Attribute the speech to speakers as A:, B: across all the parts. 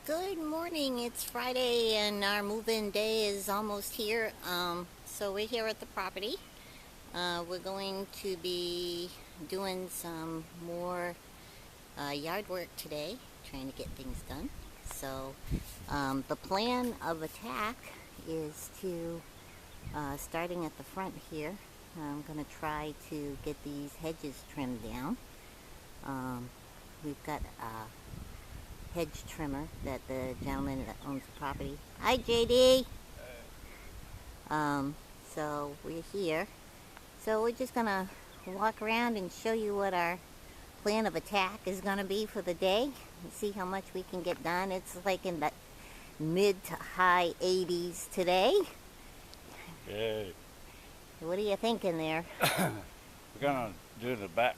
A: Good morning. It's Friday and our move-in day is almost here. So we're here at the property. We're going to be doing some more yard work today, trying to get things done. So the plan of attack is to, starting at the front here, I'm going to try to get these hedges trimmed down. We've got hedge trimmer that the gentleman that owns the property. Hi, JD. So we're here. So we're just gonna walk around and show you what our plan of attack is gonna be for the day and see how much we can get done. It's like in the mid to high 80s today.
B: Yay.
A: What are you thinking there?
B: We're gonna do the back.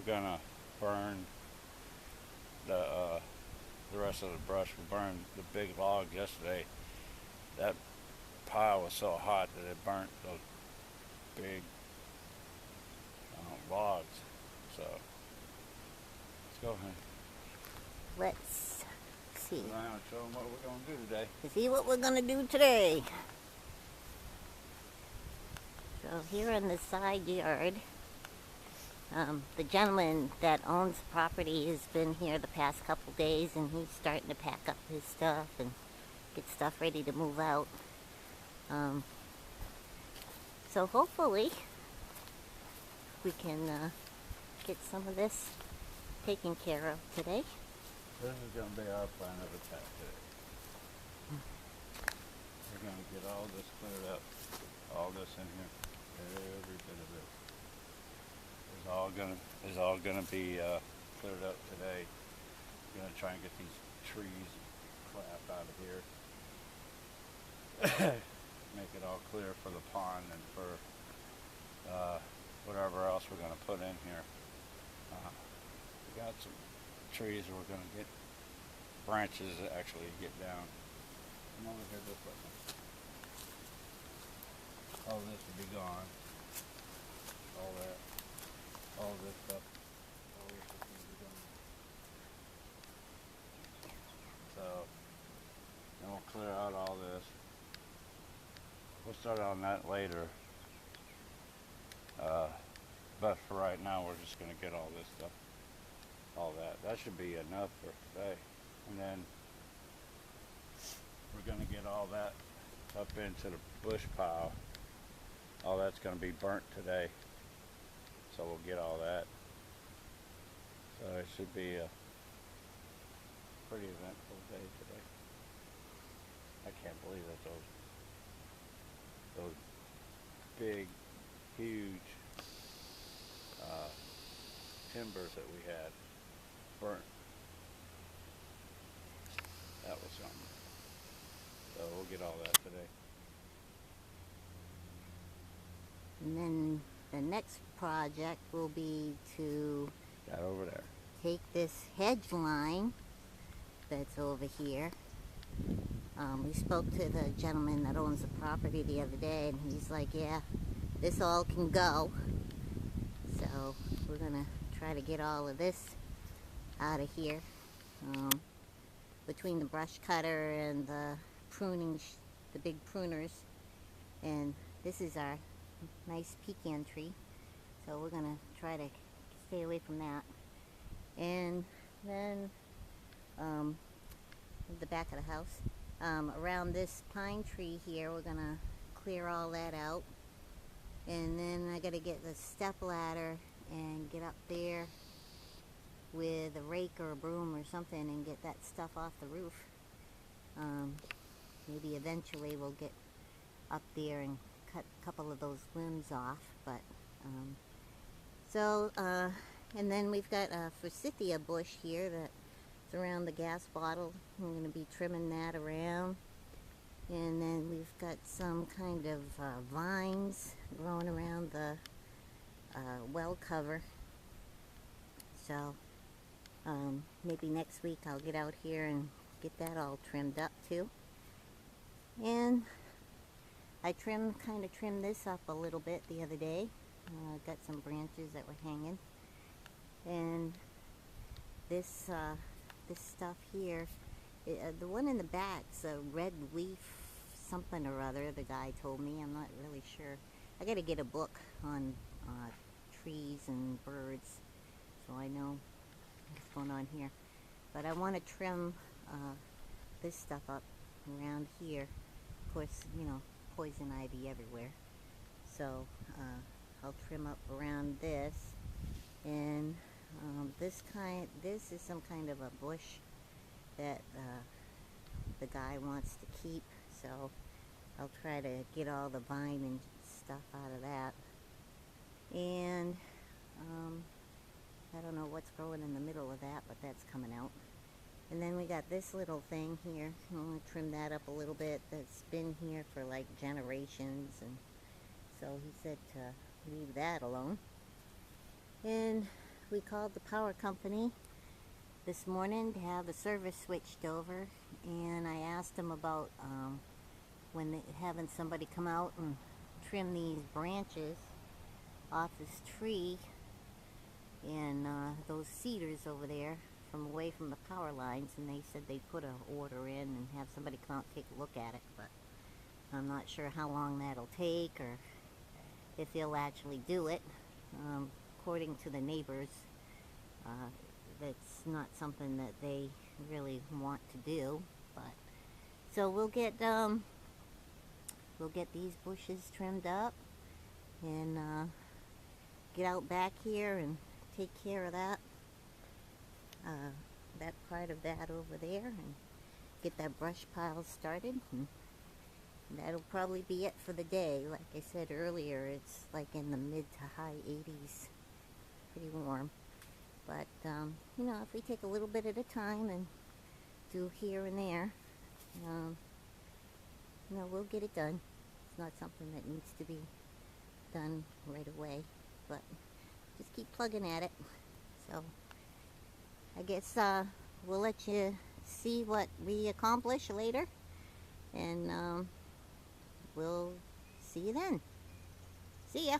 B: We're gonna burn the rest of the brush. We burned the big log yesterday. That pile was so hot that it burnt those big logs. So let's go ahead.
A: Let's see.
B: Go around and show them what we're gonna do today.
A: See what we're gonna do today. So here in the side yard, the gentleman that owns the property has been here the past couple days, and he's starting to pack up his stuff and get stuff ready to move out. So hopefully we can get some of this taken care of today.
B: This is going to be our plan of attack today. We're going to get all this cleared up, all this in here, every bit of this is all going to be cleared up today. We're going to try and get these trees and crap out of here. Make it all clear for the pond and for whatever else we're going to put in here. We got some trees we're going to get branches that actually get down. Come over here this way. All this will be gone. All that. All this stuff. All this is going to be gone. So, then we'll clear out all this. We'll start on that later. But for right now, we're just going to get all this stuff. All that. That should be enough for today. And then we're going to get all that up into the bush pile. All that's going to be burnt today. So we'll get all that. So it should be a pretty eventful day today. I can't believe that those big, huge timbers that we had burnt. That was something. So we'll get all that today.
A: And then the next project will be to
B: Got over there.
A: take this hedge line that's over here. We spoke to the gentleman that owns the property the other day, and he's like, yeah, this all can go. So we're gonna try to get all of this out of here. Between the brush cutter and the pruning, the big pruners. And this is our nice pecan tree. So we're gonna try to stay away from that. And then the back of the house, around this pine tree here, we're gonna clear all that out. And then I gotta get the step ladder and get up there with a rake or a broom or something and get that stuff off the roof. Maybe eventually we'll get up there and cut a couple of those limbs off, but and then we've got a forsythia bush here that's around the gas bottle. I'm going to be trimming that around. And then we've got some kind of vines growing around the well cover. So maybe next week I'll get out here and get that all trimmed up too. And I kind of trimmed this up a little bit the other day. Got some branches that were hanging. And this this stuff here, the one in the back's a red leaf something or other, the guy told me. I'm not really sure. I gotta get a book on trees and birds so I know what's going on here. But I want to trim this stuff up around here. Of course, you know, poison ivy everywhere. So I'll trim up around this. And this is some kind of a bush that the guy wants to keep. So I'll try to get all the vine and stuff out of that. And I don't know what's growing in the middle of that, but that's coming out. And then we got this little thing here. I'm going to trim that up a little bit. That's been here for like generations, and so he said to leave that alone. And we called the power company this morning to have the service switched over, and I asked them about having somebody come out and trim these branches off this tree and those cedars over there from away from the power lines, and they said they'd put an order in and have somebody come out and take a look at it, but I'm not sure how long that'll take or if they'll actually do it. According to the neighbors, that's not something that they really want to do, but so we'll get these bushes trimmed up and get out back here and take care of that that part of that over there and get that brush pile started, and that'll probably be it for the day. Like I said earlier, it's like in the mid to high 80s, pretty warm, but you know, if we take a little bit at a time and do here and there, you know, we'll get it done. It's not something that needs to be done right away, but just keep plugging at it. So I guess we'll let you see what we accomplish later, and we'll see you then. See ya.